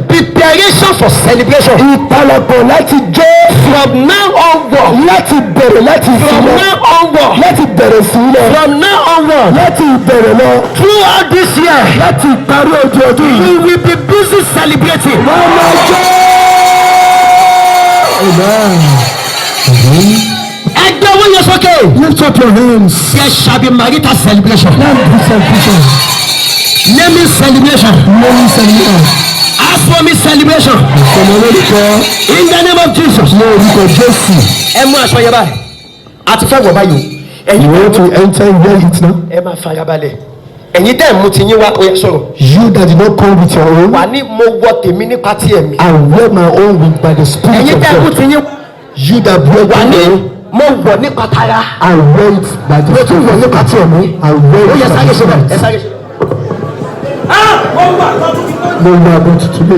Preparation for celebration. From now onward. From now onward. Throughout this year. We will be busy celebrating. Amen. Okay. Lift up your hands. There shall be marital celebration. Naming celebration. Astronomy celebration. In the name of Jesus. You want to enter and wear it now? You that did not come with your own, I wear my own by the Spirit of God. You that wear your own, I wear it by the Spirit of God. I wear it by the Spirit. No, you are going to me.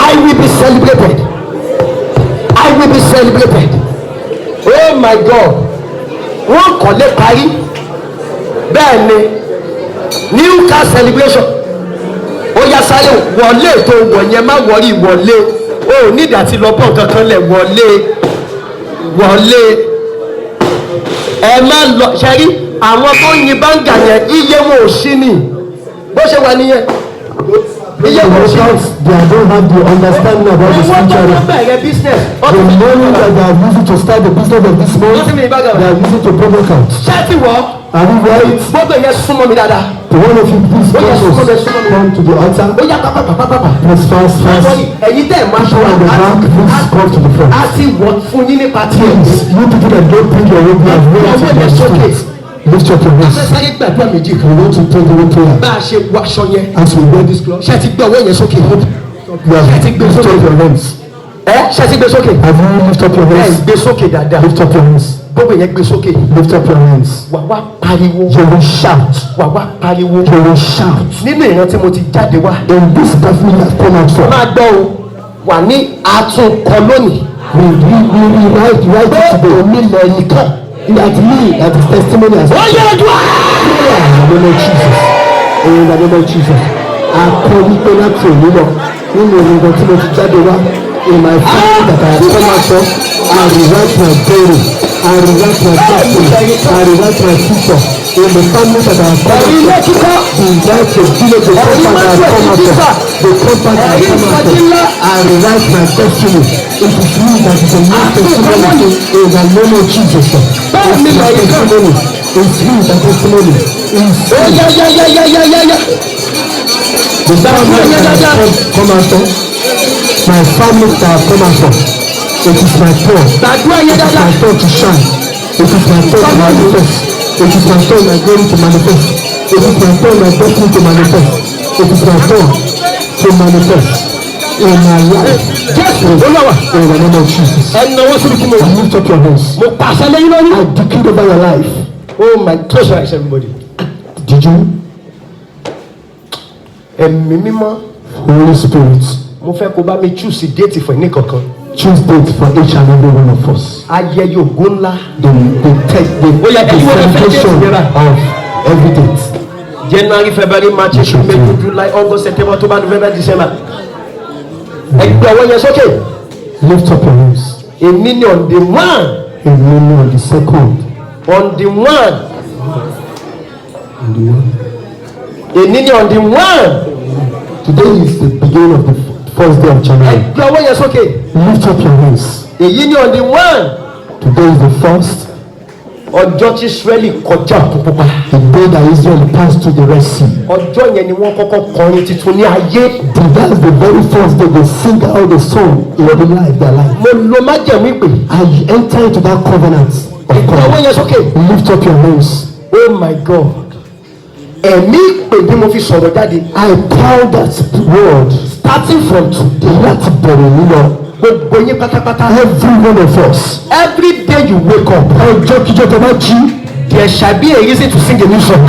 I will be celebrated. Oh my God. One collect party. Then new car celebration. Oh yes, I wọlé tó wọ̀nyẹn má wọrí wọlé. Oh need àti lọ bọ̀ kankan lẹ̀ wọlé. Ẹ má lọ ṣẹ́rí àwọn tó yin báńgà yẹn iye wọn ò sí ni. Bó ṣe wà nìyẹn. They don't have the understanding about the spiritual. The money that they are using to start the business of this month, they are using to promote out. Are you right? The one of you please come to the altar. Please fast. Show on the back, please come to the front. Please, you people that don't bring your own, you have waited to the street. Lift up your hands. We want to pray the prayer. As we wear this cloth, you have lift up your hands. Have you lift up your hands? Lift up your hands. Lift up your hands. You will shout. You will shout. In this definitely has come out from. We write it today. That me, that is testimony as well. In the name of Jesus. In the name of Jesus. I call you to not to you. In my family that I have come out from, I rewrite my story. I rewrite my destiny. I rewrite my future. In the family that I have come out from, the village, the compound that I have come out from, the compound that I have come out from, I rewrite my destiny. It is me that is the new testimony in the name of Jesus. It's my testimony. It's me that testimony. The family that I have come out from, my family that I have come out from, it is my turn. It is my turn to shine. It is my turn to manifest. It is my turn, my glory to manifest. It is my turn, my destiny to manifest. It is my turn to manifest in my life. In the name of Jesus. Lift up your hands. I decree over your life. Oh my, close your eyes, everybody. Did you? Holy Spirit. Mo fẹ́ kó bá mi choose date for ní kankan. Choose date for each and every one of us. Ayẹyẹ ògo ńlá. The celebration of every date. January, February, March, April, May, July, August, September, October, November, December. Ẹgbẹ́ ọwọ́ yẹn sókè. Lift up your hands. Èmi on the one. Èmi on the second. On the one. On the one. Èmi on the one. Today is the beginning of the first day of January. Ẹgbẹ́ ọwọ́ yẹn sókè. Lift up your hands. Èyí on the one. Today is the first. Ọjọ́ tí Isreali kọjá pupa. The day that Israel passed through the Red Sea. Ọjọ́ yẹn ni wọ́n kọ́kọ́ kọrin titun ní ayé. That's the very first day they sing out the song in their life. Mo lo májẹ̀mú ìpè. I enter into that covenant of God. Ẹgbẹ́ ọwọ́ yẹn sókè. Lift up your hands. Oh my God. Ẹ̀mí ìpè bí mo fi sọ̀rọ̀ jáde. I tell that word starting from today. Láti bẹ̀rẹ̀ nínú. Gbogbo yín pátápátá. Every one of us. Every day you wake up. Ọjọ́ kíjọ́ tó bá jí. There shall be a reason to sing a new song.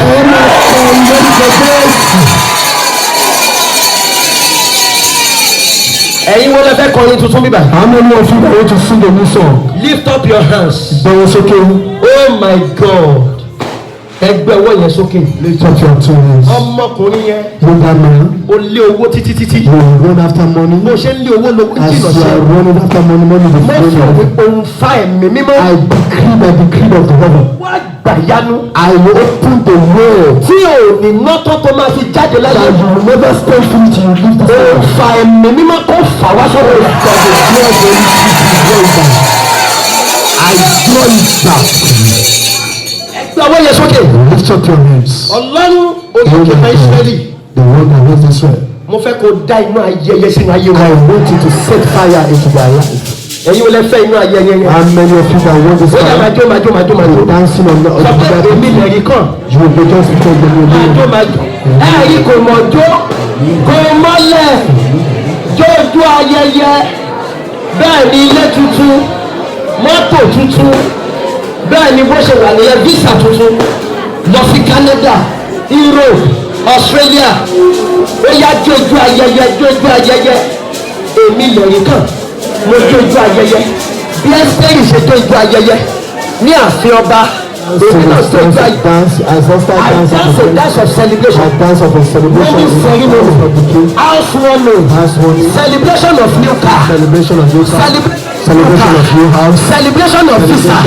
ẹ̀yin wo lẹ fẹ́ kọrin tuntun bíbá. How many of you that want to sing a new song? Lift up your hands. Bẹ̀rẹ̀ sókè. Oh my God. Ẹgbẹ́ ọwọ́ yẹn sókè. Lift up your two hands. Ọmọkùnrin yẹn. Yoga man. O lé owó títí. You run after money. Bó ṣe ń lé owó lówó As jìnnà you sí. are running after money, money will Mo follow sọ you. pé òun fa ẹ̀mí mímọ́. I decree by the decree of the heaven. Wá gbàyanu. I will open the way. Tí ò ní nọ́tọ́ tó máa fi jáde láyé. That you will never stay free till you leave this Òun world. fa ẹ̀mí mímọ́ kó fà wá sọ́wọ́ rẹ̀. I draw it back. Ẹgbẹ́ ọwọ́ yẹn sókè. Lift up your hands. Ọlọ́run olùkọ́ ìfẹ́ Isreali. The one that was Israel. Mo fẹ́ kó dá inú ayẹyẹ sínú ayé I wa. want you to set fire into their life. Ẹ̀yin ò lè fẹ́ inú ayẹyẹ yẹn. How many of you that want this Ó yá máa fire? jó. You're dancing on the Sọ pé èmi lè rí kàn. You will be just because the Máa jó. Ẹ̀rí kò mọ̀ jó. Kò mọ́lẹ̀. Jójú ayẹyẹ. Bẹ́ẹ̀ ni ilé tuntun. Mọ́tò tuntun. Bẹ́ẹ̀ ni bó ṣe wà nìyẹn visa tuntun. Lọ sí Canada, Europe, Australia. Ó yá jójú ayẹyẹ. Èmi lè rí kàn. Mo jójú ayẹyẹ. Bí Ẹ́sítérì ṣe jójú ayẹyẹ ní ààfin ọba. Èmi náà jójú ayẹyẹ. I dance of celebration. Wedding ceremony. Housewarming. Celebration of new car. Celebration of new car. Celebration of new house. Celebration of visa.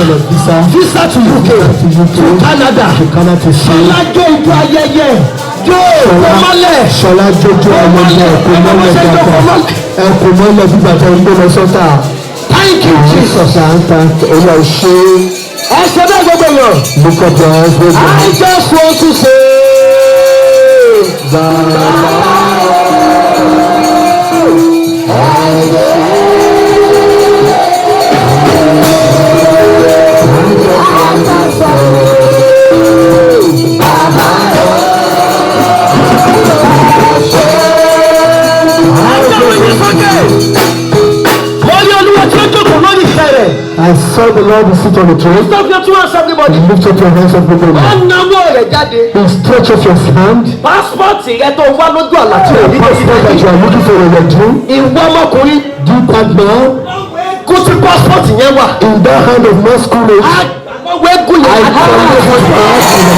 Visa to UK. To Canada. Ṣọlá jó ìjọ ayẹyẹ. Jó ìkómọ́lẹ̀. Ṣọlá jójó ayẹyẹ ẹkùnmọ́lẹ̀ gbígbà tó ń gbé lọ sọ́tà. Thank you Jesus. Olúwa ṣe. Ẹ ṣe bẹ́ẹ̀ gbogbo yàn. Look up your hands with me. I just want to say. I saw the Lord sit on the throne. Stop your two hands, everybody. Lift up your hands, everybody. Ọ̀nàwó rẹ̀ jáde. Stretch up your hand. Pásítọ̀tì rẹ tó wá lójú àlá tí ò ní Passport that you are looking for in your dream. Ìwọ ọmọkùnrin. Do that now. Kó tí pásítọ̀tì yẹn wà. In that hand of masculine. Àgbàwé gúnlẹ̀. I call you for us in the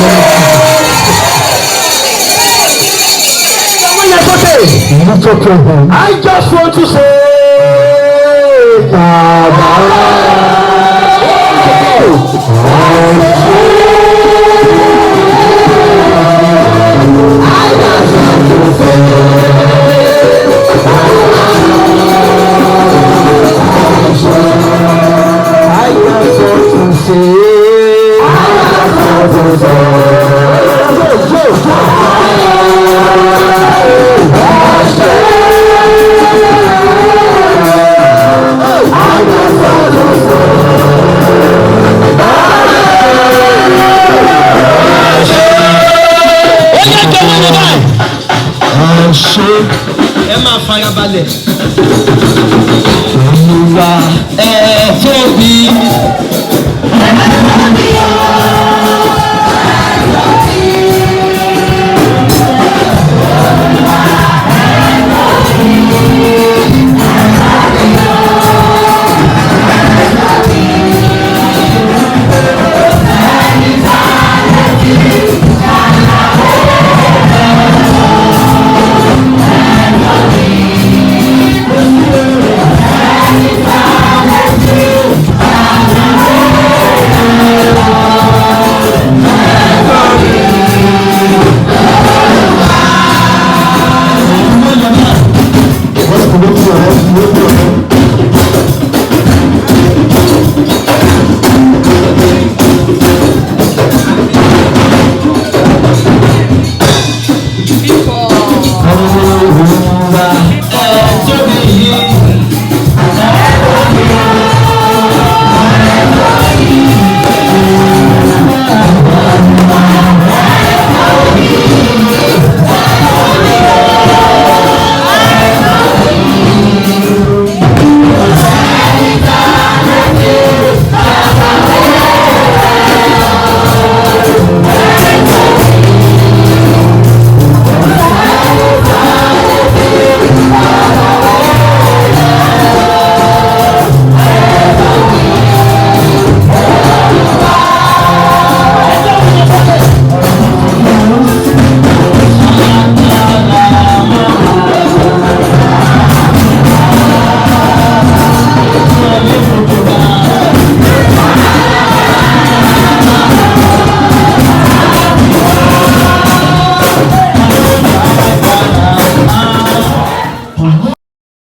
name of Jesus. Lift up your hand. I just want to say. Ẹ máa farabalẹ̀. Olúwa ẹ tóbi.